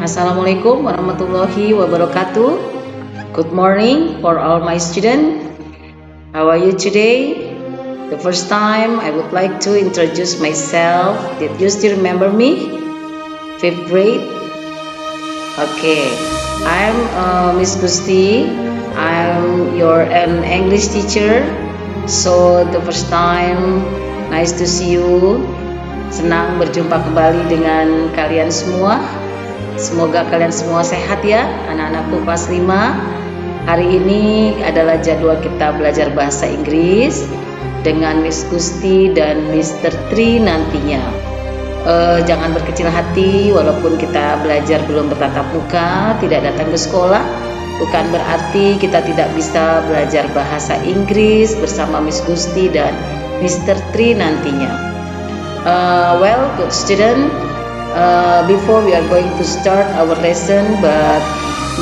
Assalamualaikum warahmatullahi wabarakatuh. Good morning for all my students. How are you today? The first time I would like to introduce myself. Did you still remember me? Fifth grade? Okay, I'm Miss Gusti. I'm an English teacher. So the first time, nice to see you. Senang berjumpa kembali dengan kalian semua. Semoga kalian semua sehat ya, anak-anakku kelas 5. Hari ini adalah jadwal kita belajar bahasa Inggris dengan Miss Gusti dan Mr. Tri nantinya. Jangan berkecil hati, walaupun kita belajar belum bertatap muka, tidak datang ke sekolah, bukan berarti kita tidak bisa belajar bahasa Inggris bersama Miss Gusti dan Mr. Tri nantinya. Well, good student, before we are going to start our lesson, but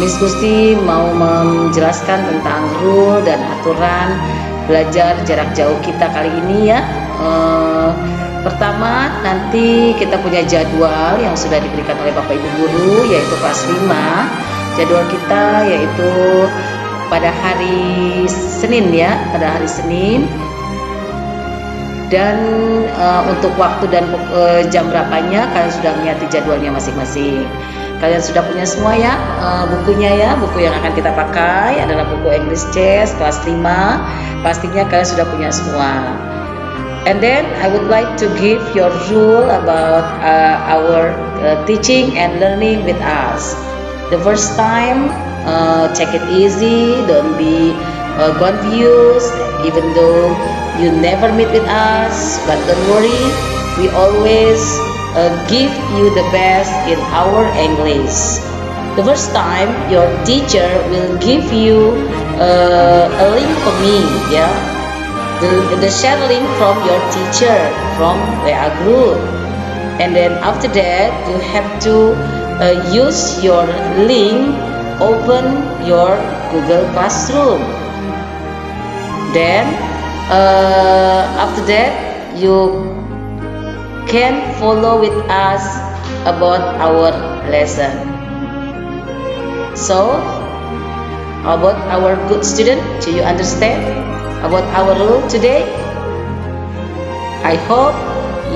Miss Gusti mau menjelaskan tentang rule dan aturan belajar jarak jauh kita kali ini ya. Pertama, nanti kita punya jadwal yang sudah diberikan oleh Bapak Ibu Guru, yaitu kelas 5. Jadwal kita yaitu pada hari Senin ya, pada hari Senin. Dan untuk waktu dan jam berapanya kalian sudah melihat jadwalnya masing-masing. Kalian sudah punya semua ya bukunya ya. Buku yang akan kita pakai adalah buku English Chess kelas 5. Pastinya kalian sudah punya semua. And then I would like to give your rule about our teaching and learning with us. The first time, take it easy, don't be confused, even though you never meet with us, but don't worry, we always give you the best in our English. The first time, your teacher will give you a link for me, yeah, the share link from your teacher from WA group, and then after that you have to use your link, open your Google Classroom. Then after that you can follow with us about our lesson. So about our good student, do you understand about our rule today? I hope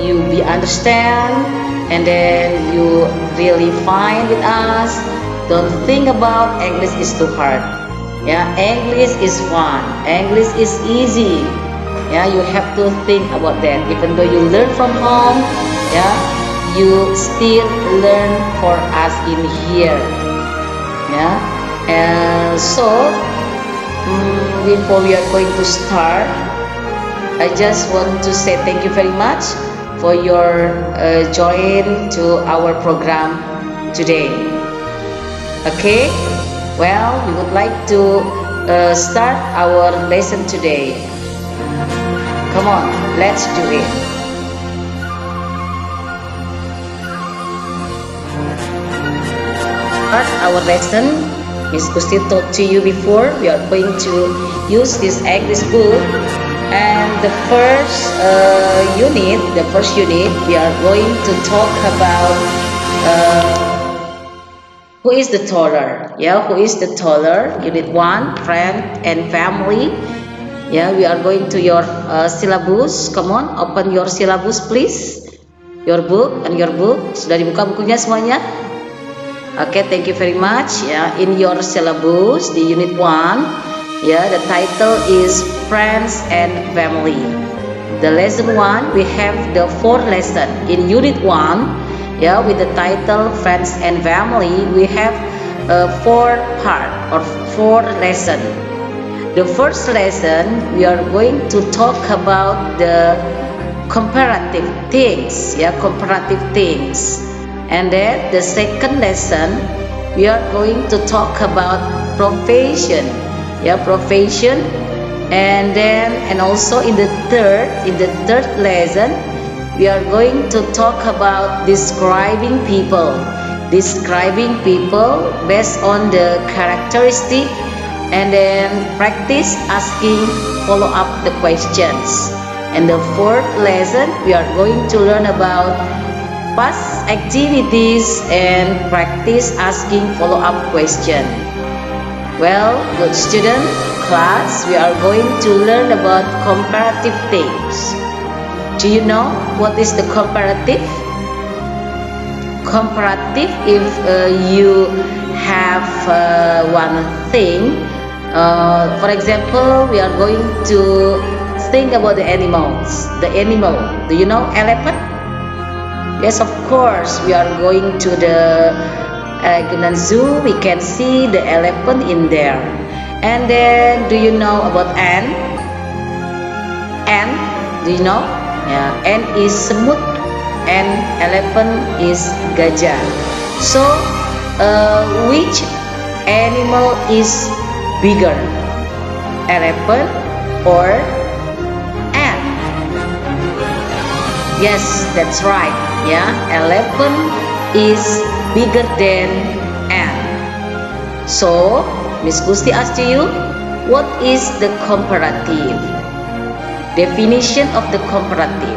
you be understand, and then you really fine with us. Don't think about English is too hard. Yeah, English is fun. English is easy. Yeah, you have to think about that. Even though you learn from home, yeah, you still learn for us in here. Yeah, and so before we are going to start, I just want to say thank you very much for your join to our program today. Okay. Well, we would like to start our lesson today. Come on, let's do it. Start our lesson. Miss Gusti told to you before, we are going to use this English book, and the first unit, we are going to talk about who is the taller? Yeah, who is the taller? Unit 1, friend and family. Yeah, we are going to your syllabus. Come on, open your syllabus please. Your book and your book. Sudah dibuka bukunya semuanya? Okay, thank you very much. Yeah, in your syllabus, the unit 1, yeah, the title is Friends and Family. The lesson 1, we have the 4th lesson. In unit 1, yeah, with the title Friends and Family, we have 4 part or 4 lesson. The first lesson, we are going to talk about the comparative things, yeah, comparative things. And then the second lesson, we are going to talk about profession, yeah, profession. And then also in the third lesson, we are going to talk about describing people based on the characteristic, and then practice asking follow-up the questions. And the fourth lesson, we are going to learn about past activities and practice asking follow-up question. Well, good student, class, we are going to learn about comparative things. Do you know what is the comparative? Comparative, if you have one thing, for example, we are going to think about the animals. The animal, do you know elephant? Yes, of course, we are going to the Ragunan Zoo. We can see the elephant in there. And then, do you know about ant? Ant, do you know? Yeah, ant is semut and elephant is gajah. So, which animal is bigger? Elephant or ant? Yes, that's right. Yeah, elephant is bigger than ant. So, Miss Gusti asked you, what is the comparative? Definition of the comparative.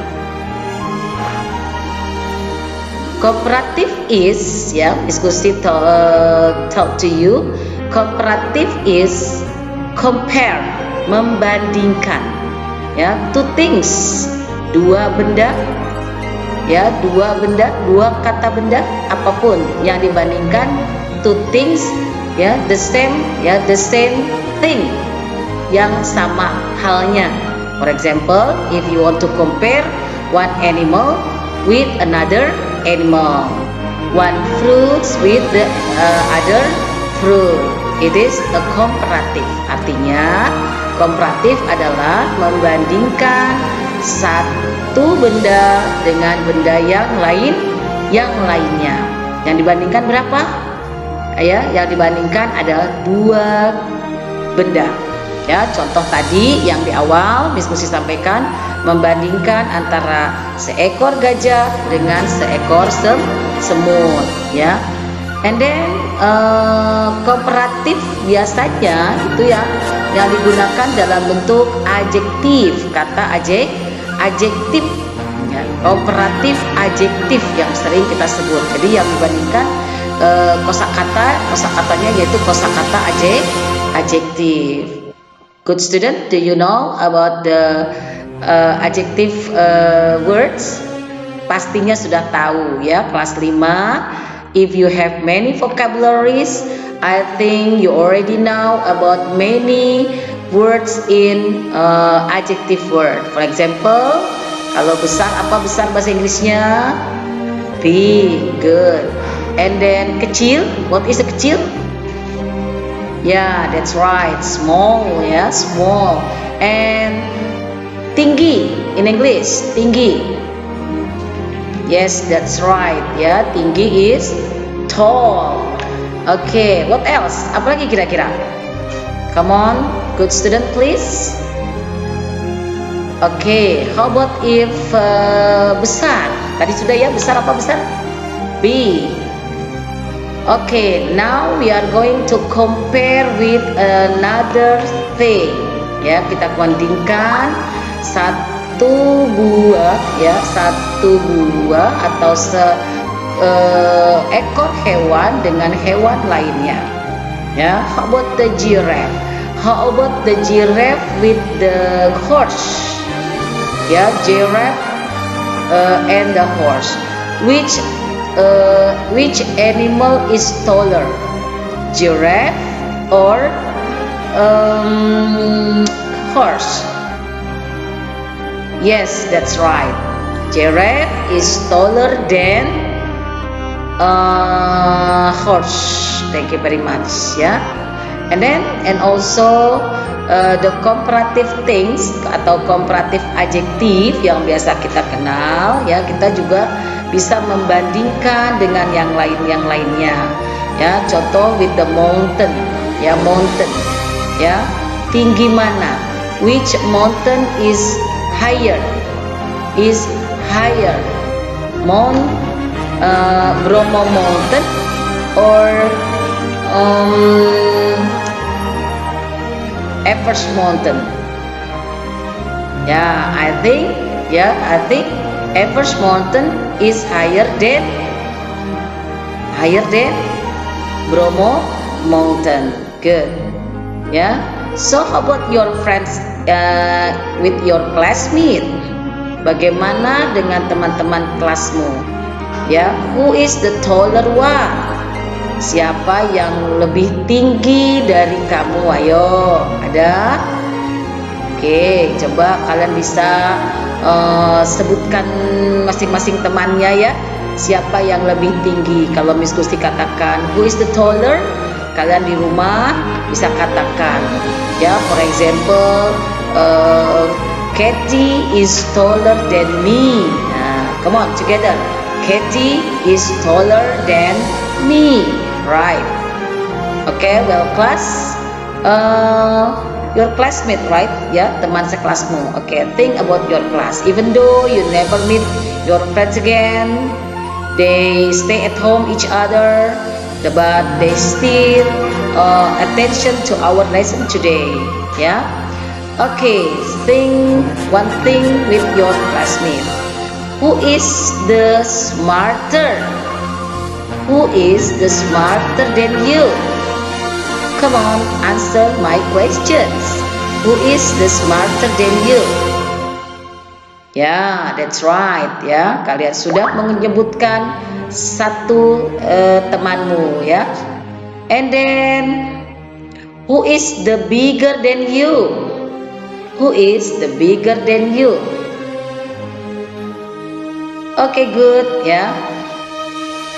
Comparative is, Miss Gusti told to you, comparative is compare, membandingkan, two things, dua benda, dua kata benda, apapun yang dibandingkan, two things, the same thing, yang sama halnya. For example, if you want to compare one animal with another animal, one fruit with the other fruit, it is a comparative. Artinya, komparatif adalah membandingkan satu benda dengan benda yang lainnya. Yang dibandingkan berapa? Yang dibandingkan adalah dua benda. Contoh tadi yang di awal Miss Gusti sampaikan, membandingkan antara seekor gajah dengan seekor semut, And then komparatif biasanya itu yang digunakan dalam bentuk adjektif, kata adjektif, komparatif adjektif yang sering kita sebut. Jadi yang dibandingkan kosakatanya yaitu kosakata adjektif. Good student, do you know about the adjective words? Pastinya sudah tahu kelas 5. If you have many vocabularies, I think you already know about many words in adjective word. For example, kalau besar, apa besar bahasa Inggrisnya? Big, good. And then kecil, what is a kecil? That's right, small, small. And tinggi, in English, tinggi. Yes, that's right, tinggi is tall. Okay, what else? Apa lagi kira-kira? Come on, good student, please. Okay, how about if besar? Tadi sudah besar apa besar? Big. Okay, now we are going to compare with another thing. Kita bandingkan satu buah atau seekor hewan dengan hewan lainnya. How about the giraffe? How about the giraffe with the horse? Giraffe and the horse. Which animal is taller? Giraffe or horse? Yes, that's right. Giraffe is taller than horse. Thank you very much. And also the comparative things atau comparative adjective yang biasa kita kenal, kita juga bisa membandingkan dengan yang lainnya. Contoh with the mountain, mountain, tinggi mana? Which mountain is higher? Mount Bromo Mountain or Everest Mountain? I think Everest mountain is higher than Bromo mountain. Good. Yeah. So how about your friends with your classmate? Bagaimana dengan teman-teman kelasmu? Ya, who is the taller one? Siapa yang lebih tinggi dari kamu? Ayo, ada? Oke, coba kalian bisa sebutkan masing-masing temannya ya. Siapa yang lebih tinggi? Kalau Miss Gusti katakan, who is the taller? Kalian di rumah bisa katakan, ya, for example, Katie is taller than me. Nah, come on together. Katie is taller than me, right? Okay, well, class, your classmate, right? Ya, teman sekelasmu. Okay, think about your class. Even though you never meet your friends again, they stay at home each other, but they still attention to our lesson today. Yeah. Okay, think one thing with your classmate. Who is the smarter? Who is the smarter than you? Come on, answer my questions. Who is the smarter than you? Ya, that's right ya. Kalian sudah menyebutkan satu temanmu ya. And then, who is the bigger than you? Who is the bigger than you? Okay, good ya.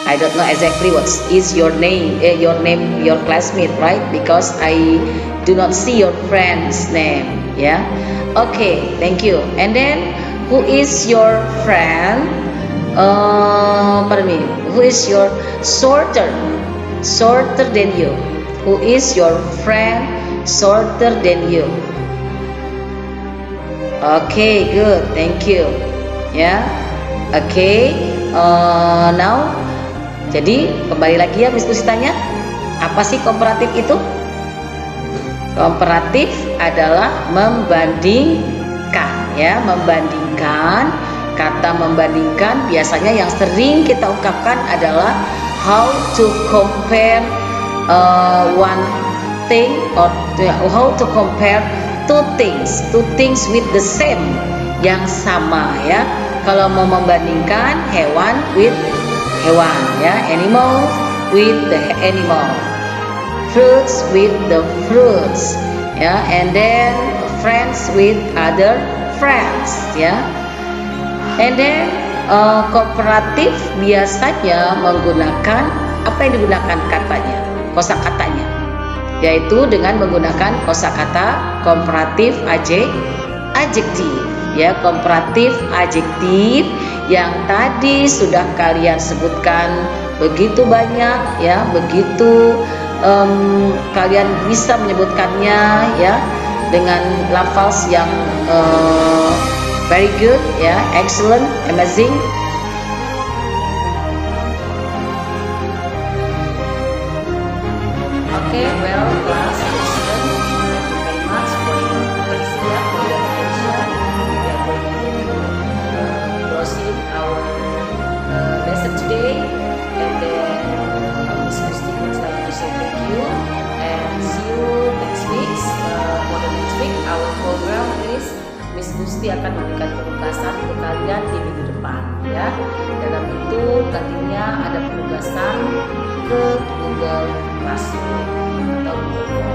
I don't know exactly what is your name, your classmate, right? Because I do not see your friend's name. Yeah. Okay, thank you. And then, who is your friend? Pardon me. Who is your shorter than you? Who is your friend shorter than you? Okay, good. Thank you. Yeah. Okay. Now, jadi kembali lagi ya, Miss Lucy tanya, apa sih komparatif itu? Komparatif adalah membandingkan, ya, membandingkan. Kata membandingkan biasanya yang sering kita ungkapkan adalah how to compare one thing or how to compare two things with the same, yang sama ya. Kalau mau membandingkan hewan with hewan ya, animal with the animal, fruits with the fruits ya, and then friends with other friends ya. And then kooperatif biasanya menggunakan apa yang digunakan katanya, kosakatanya, yaitu dengan menggunakan kosakata komparatif adjektif ya, komparatif adjektif yang tadi sudah kalian sebutkan begitu banyak ya, begitu kalian bisa menyebutkannya ya dengan lafaz yang very good ya, excellent, amazing. Okay, well, class, thank you very much for your attention. We are going to proceed our lesson today, and then Miss Christy would like to say thank you and see you next week. For the next week, our program is Miss Gusti akan memberikan penugasan untuk kalian di minggu depan ya. Dalam itu nantinya ada penugasan ke Google Classroom atau Google